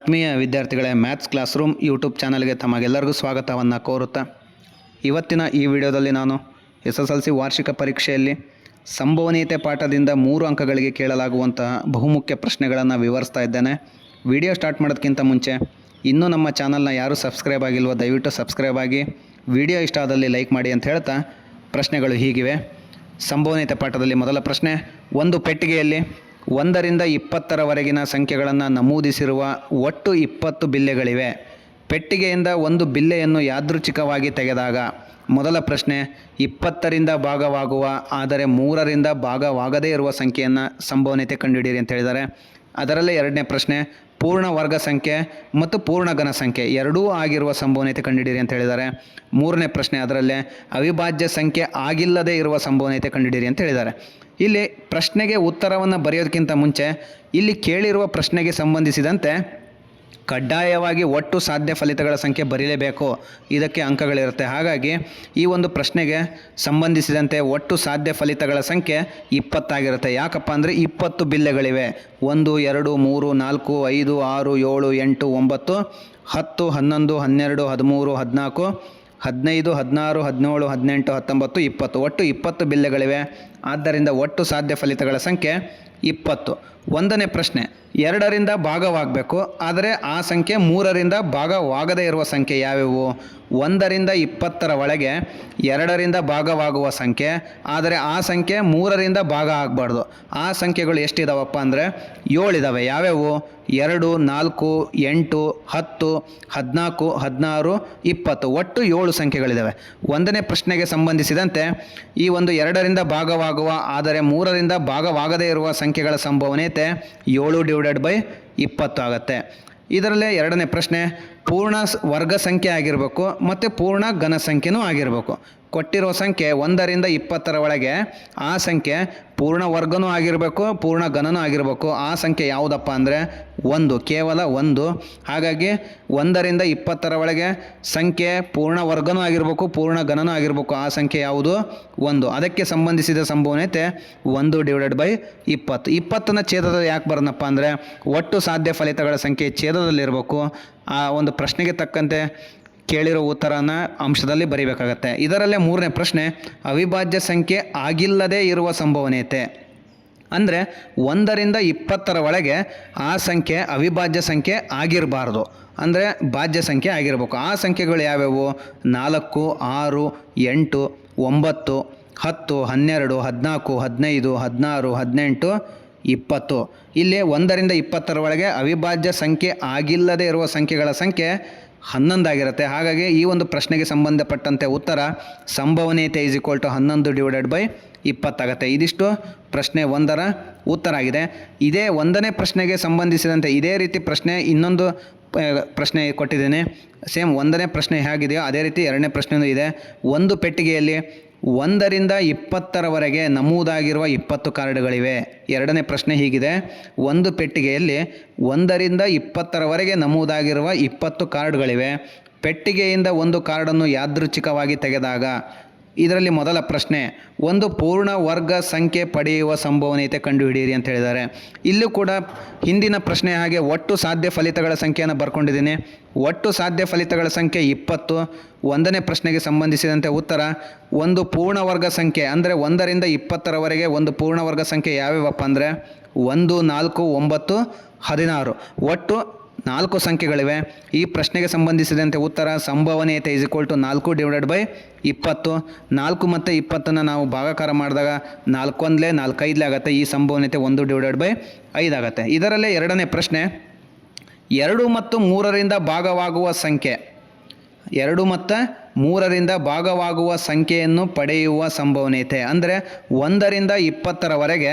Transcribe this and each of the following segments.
ಆತ್ಮೀಯ ವಿದ್ಯಾರ್ಥಿಗಳೇ, maths class room YouTube ಚಾನಲ್ಗೆ ತಮಗೆಲ್ಲರಿಗೂ ಸ್ವಾಗತವನ್ನು ಕೋರುತ್ತಾ ಇವತ್ತಿನ ಈ ವಿಡಿಯೋದಲ್ಲಿ ನಾನು SSLC ವಾರ್ಷಿಕ ಪರೀಕ್ಷೆಯಲ್ಲಿ ಸಂಭವನೀಯತೆ ಪಾಠದಿಂದ 3 ಅಂಕಗಳಿಗೆ ಕೇಳಲಾಗುವಂತಹ ಬಹುಮುಖ್ಯ ಪ್ರಶ್ನೆಗಳನ್ನು ವಿವರಿಸ್ತಾ ಇದ್ದೇನೆ. ವಿಡಿಯೋ ಸ್ಟಾರ್ಟ್ ಮಾಡೋದಕ್ಕಿಂತ ಮುಂಚೆ ಇನ್ನೂ ನಮ್ಮ ಚಾನಲ್ನ ಯಾರು ಸಬ್ಸ್ಕ್ರೈಬ್ ಆಗಿಲ್ವೋ ದಯವಿಟ್ಟು ಸಬ್ಸ್ಕ್ರೈಬ್ ಆಗಿ, ವಿಡಿಯೋ ಇಷ್ಟ ಆದಲ್ಲಿ ಲೈಕ್ ಮಾಡಿ ಅಂತ ಹೇಳ್ತಾ ಪ್ರಶ್ನೆಗಳು ಹೀಗಿವೆ. ಸಂಭವನೀಯತೆ ಪಾಠದಲ್ಲಿ ಮೊದಲ ಪ್ರಶ್ನೆ, ಒಂದು ಪೆಟ್ಟಿಗೆಯಲ್ಲಿ 1 ರಿಂದ 20ರವರೆಗಿನ ಸಂಖ್ಯೆಗಳನ್ನು ನಮೂದಿಸಿರುವ ಒಟ್ಟು 20 ಬಿಲ್ಲೆಗಳಿವೆ. ಪೆಟ್ಟಿಗೆಯಿಂದ ಒಂದು ಬಿಲ್ಲೆಯನ್ನು ಯಾದೃಚ್ಛಿಕವಾಗಿ ತೆಗೆದಾಗ ಮೊದಲ ಪ್ರಶ್ನೆ 20ರಿಂದ ಭಾಗವಾಗುವ ಆದರೆ 3ರಿಂದ ಭಾಗವಾಗದೇ ಇರುವ ಸಂಖ್ಯೆಯನ್ನು ಸಂಭವನೀಯತೆ ಕಂಡುಹಿಡಿಯಿರಿ ಅಂತ ಹೇಳಿದ್ದಾರೆ. ಅದರಲ್ಲೇ ಎರಡನೇ ಪ್ರಶ್ನೆ, ಪೂರ್ಣ ವರ್ಗ ಸಂಖ್ಯೆ ಮತ್ತು ಪೂರ್ಣ ಘನ ಸಂಖ್ಯೆ ಎರಡೂ ಆಗಿರುವ ಸಂಭವನೀಯತೆ ಕಂಡುಹಿಡಿಯಿರಿ ಅಂತ ಹೇಳಿದ್ದಾರೆ. ಮೂರನೇ ಪ್ರಶ್ನೆ, ಅದರಲ್ಲೇ ಅವಿಭಾಜ್ಯ ಸಂಖ್ಯೆ ಆಗಿಲ್ಲದೇ ಇರುವ ಸಂಭವನೀಯತೆ ಕಂಡುಹಿಡಿಯಿರಿ ಅಂತ ಹೇಳಿದ್ದಾರೆ. ಇಲ್ಲಿ ಪ್ರಶ್ನೆಗೆ ಉತ್ತರವನ್ನು ಬರೆಯೋದಕ್ಕಿಂತ ಮುಂಚೆ ಇಲ್ಲಿ ಕೇಳಿರುವ ಪ್ರಶ್ನೆಗೆ ಸಂಬಂಧಿಸಿದಂತೆ ಕಡ್ಡಾಯವಾಗಿ ಒಟ್ಟು ಸಾಧ್ಯ ಫಲಿತಗಳ ಸಂಖ್ಯೆ ಬರೀಲೇಬೇಕು, ಇದಕ್ಕೆ ಅಂಕಗಳಿರುತ್ತೆ. ಹಾಗಾಗಿ ಈ ಒಂದು ಪ್ರಶ್ನೆಗೆ ಸಂಬಂಧಿಸಿದಂತೆ ಒಟ್ಟು ಸಾಧ್ಯ ಫಲಿತಗಳ ಸಂಖ್ಯೆ 20 ಆಗಿರುತ್ತೆ. ಯಾಕಪ್ಪ ಅಂದರೆ 20 ಬಿಲ್ಲೆಗಳಿವೆ. 1 2 3 4 5 6 7 8 9 10 11 12 13 14 15 16 17 18 19 20 ಒಟ್ಟು 20 ಬಿಲ್ಲೆಗಳಿವೆ. ಆದ್ದರಿಂದ ಒಟ್ಟು ಸಾಧ್ಯ ಫಲಿತಗಳ ಸಂಖ್ಯೆ 20. ಒಂದನೇ ಪ್ರಶ್ನೆ, 2ರಿಂದ ಭಾಗವಾಗಬೇಕು ಆದರೆ ಆ ಸಂಖ್ಯೆ 3ರಿಂದ ಭಾಗವಾಗದೇ ಇರುವ ಸಂಖ್ಯೆ ಯಾವ್ಯಾವು? 1ರಿಂದ 20ರ ಒಳಗೆ 2ರಿಂದ ಭಾಗವಾಗುವ ಸಂಖ್ಯೆ ಆದರೆ ಆ ಸಂಖ್ಯೆ 3ರಿಂದ ಭಾಗ ಆಗಬಾರ್ದು. ಆ ಸಂಖ್ಯೆಗಳು ಎಷ್ಟಿದಾವಪ್ಪ ಅಂದರೆ 7 ಇದ್ದಾವೆ. ಯಾವ್ಯಾವು? 2 4 8 10 14 16 20 ಒಟ್ಟು 7 ಸಂಖ್ಯೆಗಳಿದ್ದಾವೆ. ಒಂದನೇ ಪ್ರಶ್ನೆಗೆ ಸಂಬಂಧಿಸಿದಂತೆ ಈ ಒಂದು 2ರಿಂದ ಭಾಗವಾಗುವ ಆದರೆ 3ರಿಂದ ಭಾಗವಾಗದೇ ಇರುವ ಸಂಖ್ಯೆಗಳ ಸಂಭವನೀಯತೆ 7/20 ಆಗುತ್ತೆ. ಇದರಲ್ಲೇ ಎರಡನೇ ಪ್ರಶ್ನೆ, ಪೂರ್ಣ ವರ್ಗ ಸಂಖ್ಯೆ ಆಗಿರಬೇಕು ಮತ್ತು ಪೂರ್ಣ ಘನ ಸಂಖ್ಯೆನೂ ಆಗಿರಬೇಕು. ಕೊಟ್ಟಿರೋ ಸಂಖ್ಯೆ 1ರಿಂದ 20ರ ಒಳಗೆ ಆ ಸಂಖ್ಯೆ ಪೂರ್ಣ ವರ್ಗನೂ ಆಗಿರಬೇಕು, ಪೂರ್ಣ ಘನನೂ ಆಗಿರಬೇಕು. ಆ ಸಂಖ್ಯೆ ಯಾವುದಪ್ಪ ಅಂದರೆ 1, ಕೇವಲ 1. ಹಾಗಾಗಿ 1ರಿಂದ 20ರ ಒಳಗೆ ಸಂಖ್ಯೆ ಪೂರ್ಣ ವರ್ಗನೂ ಆಗಿರಬೇಕು, ಪೂರ್ಣ ಘನನೂ ಆಗಿರಬೇಕು. ಆ ಸಂಖ್ಯೆ ಯಾವುದು? 1. ಅದಕ್ಕೆ ಸಂಬಂಧಿಸಿದ ಸಂಭವನೀಯತೆ 1/20. 20ನ ಛೇದದಲ್ಲಿ ಯಾಕೆ ಬರೋಣಪ್ಪ ಅಂದರೆ ಒಟ್ಟು ಸಾಧ್ಯ ಫಲಿತಗಳ ಸಂಖ್ಯೆ ಛೇದದಲ್ಲಿರಬೇಕು. ಆ ಒಂದು ಪ್ರಶ್ನೆಗೆ ತಕ್ಕಂತೆ ಕೇಳಿರೋ ಉತ್ತರನ ಅಂಶದಲ್ಲಿ ಬರೀಬೇಕಾಗತ್ತೆ. ಇದರಲ್ಲೇ ಮೂರನೇ ಪ್ರಶ್ನೆ, ಅವಿಭಾಜ್ಯ ಸಂಖ್ಯೆ ಆಗಿಲ್ಲದೇ ಇರುವ ಸಂಭವನೀಯತೆ ಅಂದರೆ 1ರಿಂದ 20ರ ಒಳಗೆ ಆ ಸಂಖ್ಯೆ ಅವಿಭಾಜ್ಯ ಸಂಖ್ಯೆ ಆಗಿರಬಾರ್ದು, ಅಂದರೆ ಭಾಜ್ಯ ಸಂಖ್ಯೆ ಆಗಿರಬೇಕು. ಆ ಸಂಖ್ಯೆಗಳು ಯಾವ್ಯಾವು? 4 6 8 9 10 12 14 15 16 18 20. ಇಲ್ಲಿ 1ರಿಂದ 20ರ ಒಳಗೆ ಅವಿಭಾಜ್ಯ ಸಂಖ್ಯೆ ಆಗಿಲ್ಲದೆ ಇರುವ ಸಂಖ್ಯೆಗಳ ಸಂಖ್ಯೆ 11 ಆಗಿರುತ್ತೆ. ಹಾಗಾಗಿ ಈ ಒಂದು ಪ್ರಶ್ನೆಗೆ ಸಂಬಂಧಪಟ್ಟಂತೆ ಉತ್ತರ ಸಂಭವನೀಯತೆ = 11/20 ಆಗುತ್ತೆ. ಇದಿಷ್ಟು ಪ್ರಶ್ನೆ 1ರ ಉತ್ತರ ಆಗಿದೆ. ಇದೇ 1ನೇ ಪ್ರಶ್ನೆಗೆ ಸಂಬಂಧಿಸಿದಂತೆ ಇದೇ ರೀತಿ ಪ್ರಶ್ನೆ ಇನ್ನೊಂದು ಪ್ರಶ್ನೆ ಕೊಟ್ಟಿದ್ದೇನೆ. ಸೇಮ್ 1ನೇ ಪ್ರಶ್ನೆ ಹೇಗಿದೆಯೋ ಅದೇ ರೀತಿ 2ನೇ ಪ್ರಶ್ನೆಯೂ ಇದೆ. ಒಂದು ಪೆಟ್ಟಿಗೆಯಲ್ಲಿ 1ರಿಂದ 20ರವರೆಗೆ ನಮೂದಾಗಿರುವ 20 ಕಾರ್ಡ್ಗಳಿವೆ. 2ನೇ ಪ್ರಶ್ನೆ ಹೀಗಿದೆ, ಒಂದು ಪೆಟ್ಟಿಗೆಯಲ್ಲಿ 1ರಿಂದ 20ರವರೆಗೆ ನಮೂದಾಗಿರುವ 20 ಕಾರ್ಡ್ಗಳಿವೆ. ಪೆಟ್ಟಿಗೆಯಿಂದ ಒಂದು ಕಾರ್ಡನ್ನು ಯಾದೃಚ್ಛಿಕವಾಗಿ ತೆಗೆದಾಗ ಇದರಲ್ಲಿ ಮೊದಲ ಪ್ರಶ್ನೆ, ಒಂದು ಪೂರ್ಣ ವರ್ಗ ಸಂಖ್ಯೆ ಪಡೆಯುವ ಸಂಭವನೀಯತೆ ಕಂಡುಹಿಡಿಯಿರಿ ಅಂತ ಹೇಳಿದ್ದಾರೆ. ಇಲ್ಲೂ ಕೂಡ ಹಿಂದಿನ ಪ್ರಶ್ನೆ ಹಾಗೆ ಒಟ್ಟು ಸಾಧ್ಯ ಫಲಿತಗಳ ಸಂಖ್ಯೆಯನ್ನು ಬರ್ಕೊಂಡಿದ್ದೀನಿ. ಒಟ್ಟು ಸಾಧ್ಯ ಫಲಿತಗಳ ಸಂಖ್ಯೆ 20. 1ನೇ ಪ್ರಶ್ನೆಗೆ ಸಂಬಂಧಿಸಿದಂತೆ ಉತ್ತರ ಒಂದು ಪೂರ್ಣ ವರ್ಗ ಸಂಖ್ಯೆ ಅಂದರೆ 1ರಿಂದ 20ರವರೆಗೆ ಒಂದು ಪೂರ್ಣ ವರ್ಗ ಸಂಖ್ಯೆ ಯಾವ್ಯಾವಪ್ಪ ಅಂದರೆ 1 4 9 16 ಒಟ್ಟು 4 ಸಂಖ್ಯೆಗಳಿವೆ. ಈ ಪ್ರಶ್ನೆಗೆ ಸಂಬಂಧಿಸಿದಂತೆ ಉತ್ತರ ಸಂಭವನೀಯತೆ = 4/20. 4 ಮತ್ತು 20ನ್ನು ನಾವು ಭಾಗಾಕಾರ ಮಾಡಿದಾಗ 4 1 4 5 ಆಗುತ್ತೆ. ಈ ಸಂಭವನೀಯತೆ 1/5 ಆಗುತ್ತೆ. ಇದರಲ್ಲೇ ಎರಡನೇ ಪ್ರಶ್ನೆ, 2 ಮತ್ತು 3ರಿಂದ ಭಾಗವಾಗುವ ಸಂಖ್ಯೆ 2 ಮತ್ತು 3ರಿಂದ ಭಾಗವಾಗುವ ಸಂಖ್ಯೆಯನ್ನು ಪಡೆಯುವ ಸಂಭವನೀಯತೆ ಅಂದರೆ 1ರಿಂದ 20ರವರೆಗೆ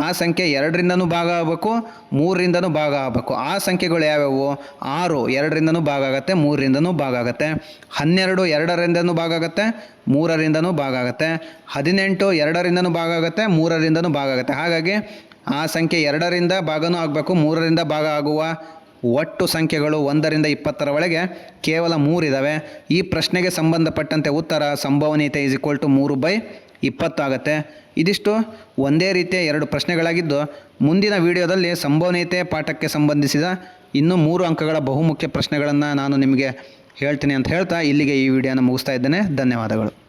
ಆ ಸಂಖ್ಯೆ 2ರಿಂದನೂ ಭಾಗ ಆಗಬೇಕು, 3ರಿಂದನೂ ಭಾಗ ಆಗಬೇಕು. ಆ ಸಂಖ್ಯೆಗಳು ಯಾವ್ಯಾವು? 6 2ರಿಂದನೂ ಭಾಗ ಆಗುತ್ತೆ, 3ರಿಂದನೂ ಭಾಗ ಆಗುತ್ತೆ. 12 2ರಿಂದನೂ ಭಾಗ ಆಗುತ್ತೆ, 3ರಿಂದನೂ ಭಾಗ ಆಗುತ್ತೆ. 18 2ರಿಂದನೂ ಭಾಗ ಆಗುತ್ತೆ, 3ರಿಂದನೂ ಭಾಗ ಆಗುತ್ತೆ. ಹಾಗಾಗಿ ಆ ಸಂಖ್ಯೆ 2ರಿಂದ ಭಾಗನೂ ಆಗಬೇಕು, 3ರಿಂದ ಭಾಗ ಆಗುವ ಒಟ್ಟು ಸಂಖ್ಯೆಗಳು 1ರಿಂದ 20ರ ಒಳಗೆ ಕೇವಲ 3 ಇದ್ದಾವೆ. ಈ ಪ್ರಶ್ನೆಗೆ ಸಂಬಂಧಪಟ್ಟಂತೆ ಉತ್ತರ ಸಂಭವನೀಯತೆ = 3/20 ಆಗುತ್ತೆ. ಇದಿಷ್ಟು ಒಂದೇ ರೀತಿಯ 2 ಪ್ರಶ್ನೆಗಳಾಗಿದ್ದು ಮುಂದಿನ ವಿಡಿಯೋದಲ್ಲಿ ಸಂಭವನೀಯತೆ ಪಾಠಕ್ಕೆ ಸಂಬಂಧಿಸಿದ ಇನ್ನೂ 3 ಅಂಕಗಳ ಬಹುಮುಖ್ಯ ಪ್ರಶ್ನೆಗಳನ್ನು ನಾನು ನಿಮಗೆ ಹೇಳ್ತೀನಿ ಅಂತ ಹೇಳ್ತಾ ಇಲ್ಲಿಗೆ ಈ ವಿಡಿಯೋನ ಮುಗಿಸ್ತಾ ಇದ್ದೇನೆ. ಧನ್ಯವಾದಗಳು.